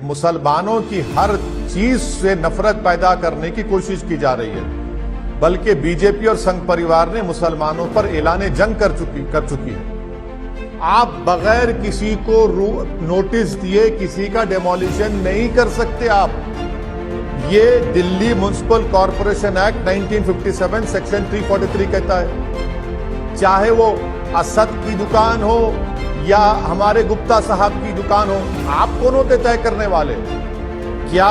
मुसलमानों की हर चीज से नफरत पैदा करने की कोशिश की जा रही है, बल्कि बीजेपी और संघ परिवार ने मुसलमानों पर ऐलान जंग कर चुकी है। आप बगैर किसी को नोटिस दिए किसी का डेमोलिशन नहीं कर सकते। आप ये Delhi municipal corporation act 1957 section 343 कहता है। चाहे वो असद की दुकान हो या हमारे गुप्ता साहब की दुकान हो, आप कौन होते तय करने वाले? क्या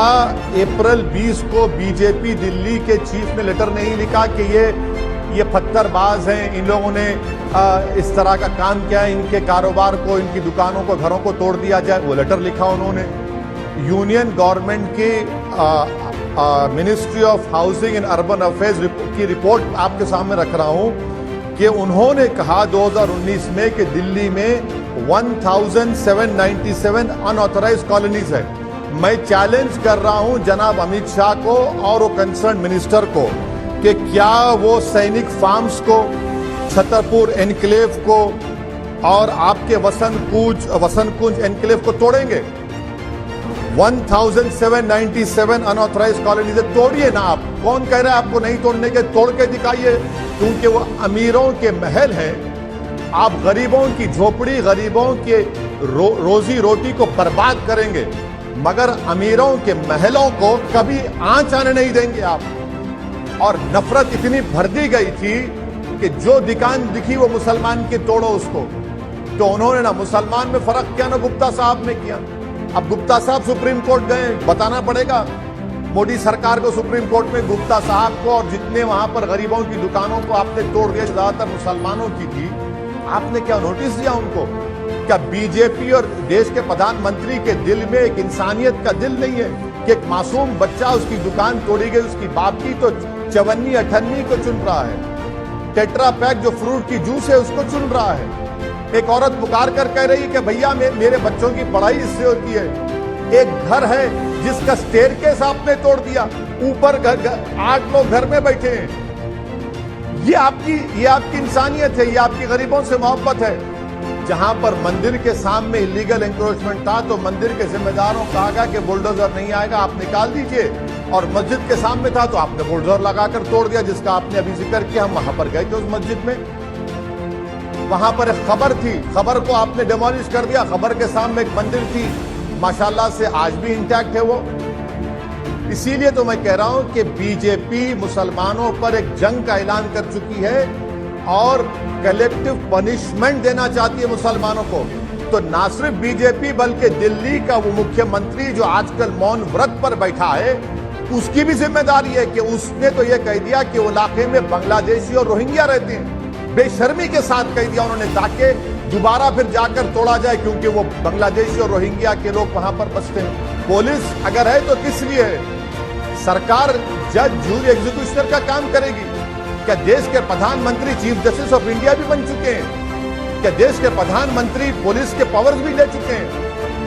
अप्रैल 20 को बीजेपी दिल्ली के चीफ ने लेटर नहीं लिखा कि ये पत्थरबाज हैं, इन लोगों ने इस तरह का काम किया है, इनके कारोबार को, इनकी दुकानों को, घरों को तोड़ दिया जाए? वो लेटर लिखा उन्होंने। यूनियन गवर्नमेंट की ministry of housing and urban affairs की रिपोर्ट आपके सामने रख रहा हूं कि उन्होंने कहा 2019 में कि दिल्ली में 1797 अनऑथराइज्ड कॉलोनीज है। मैं चैलेंज कर रहा हूं जनाब अमित शाह को और वो कंसर्न मिनिस्टर को कि क्या वो सैनिक फार्म्स को, छतरपुर एनक्लेव को और आपके वसंत कुंज एनक्लेव को तोड़ेंगे? 1797 अनऑथराइज्ड कॉलोनीज तोड़िए ना। आप कौन कह रहा है आपको नहीं तोड़ने के? तोड़ के दिखाइए, क्योंकि वो अमीरों के महल हैं। आप गरीबों की झोपड़ी, गरीबों के रोजी रोटी को बर्बाद करेंगे, मगर अमीरों के महलों को कभी आंच आने नहीं देंगे आप। और नफरत इतनी भर दी गई थी कि जो दुकान दिखी वो मुसलमान की तोड़ो उसको। तो उन्होंने ना मुसलमान में फर्क किया ना गुप्ता साहब ने किया। अब गुप्ता साहब सुप्रीम कोर्ट गए, बताना पड़ेगा मोदी सरकार को सुप्रीम कोर्ट में गुप्ता साहब को और जितने वहां पर गरीबों की दुकानों को आपने तोड़ दिया, ज्यादातर मुसलमानों की थी, आपने क्या नोटिस दिया उनको? क्या बीजेपी और देश के प्रधानमंत्री के दिल में एक इंसानियत का दिल नहीं है कि एक मासूम बच्चा, उसकी दुकान तोड़ी गई, उसकी बाप की तो 54-58 को चुन रहा है, टेट्रा पैक जो फ्रूट की जूस है उसको चुन रहा है। एक औरत पुकार कर कह रही है कि भैया मेरे बच्चों की पढ़ाई इससे होती है। एक घर है जिसका स्टेयरकेस आपने तोड़ दिया, ऊपर 8 लोग घर में बैठे हैं। ये आपकी इंसानियत है, ये आपकी गरीबों से मोहब्बत है। जहां पर मंदिर के सामने इलीगल एंक्रोचमेंट था तो मंदिर के जिम्मेदारों को कहा गया कि बुलडोजर नहीं आएगा, आप निकाल दीजिए। और मस्जिद के सामने था तो आपने बुलडोजर लगाकर तोड़ दिया, जिसका आपने अभी जिक्र किया। हम वहां पर गए थे उस मस्जिद में, वहां पर एक खबर थी, खबर को आपने डिमोलिश कर दिया। खबर के सामने एक मंदिर थी, माशाल्लाह से आज भी इंटैक्ट है वो। इसीलिए तो मैं कह रहा हूं कि बीजेपी मुसलमानों पर एक जंग का ऐलान कर चुकी है और कलेक्टिव पनिशमेंट देना चाहती है मुसलमानों को। तो ना सिर्फ बीजेपी बल्कि दिल्ली का वो मुख्यमंत्री जो आजकल मौन व्रत पर बैठा है, उसकी भी जिम्मेदारी है कि उसने तो यह कह दिया कि वो इलाके में बांग्लादेशी और रोहिंग्या रहते हैं। बेशर्मी के साथ कह दिया उन्होंने, ताकि दोबारा फिर जाकर तोड़ा जाए, क्योंकि वो बांग्लादेशी और रोहिंग्या के लोग वहां पर बसते हैं। पुलिस अगर है तो किस लिए है? सरकार जज, जूरी, एग्जीक्यूशनर का काम करेगी। क्या देश के प्रधानमंत्री चीफ जस्टिस ऑफ इंडिया भी बन चुके हैं? क्या देश के प्रधानमंत्री पुलिस के पावर्स भी ले चुके हैं?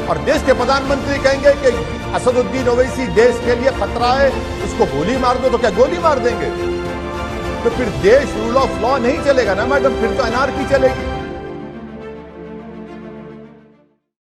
और देश के प्रधानमंत्री कहेंगे कि असदुद्दीन ओवैसी देश के लिए खतरा है, उसको गोली मार दो, तो क्या गोली मार देंगे? तो फिर देश रूल ऑफ लॉ नहीं चलेगा ना मैडम, फिर तो अनार्की चलेगी।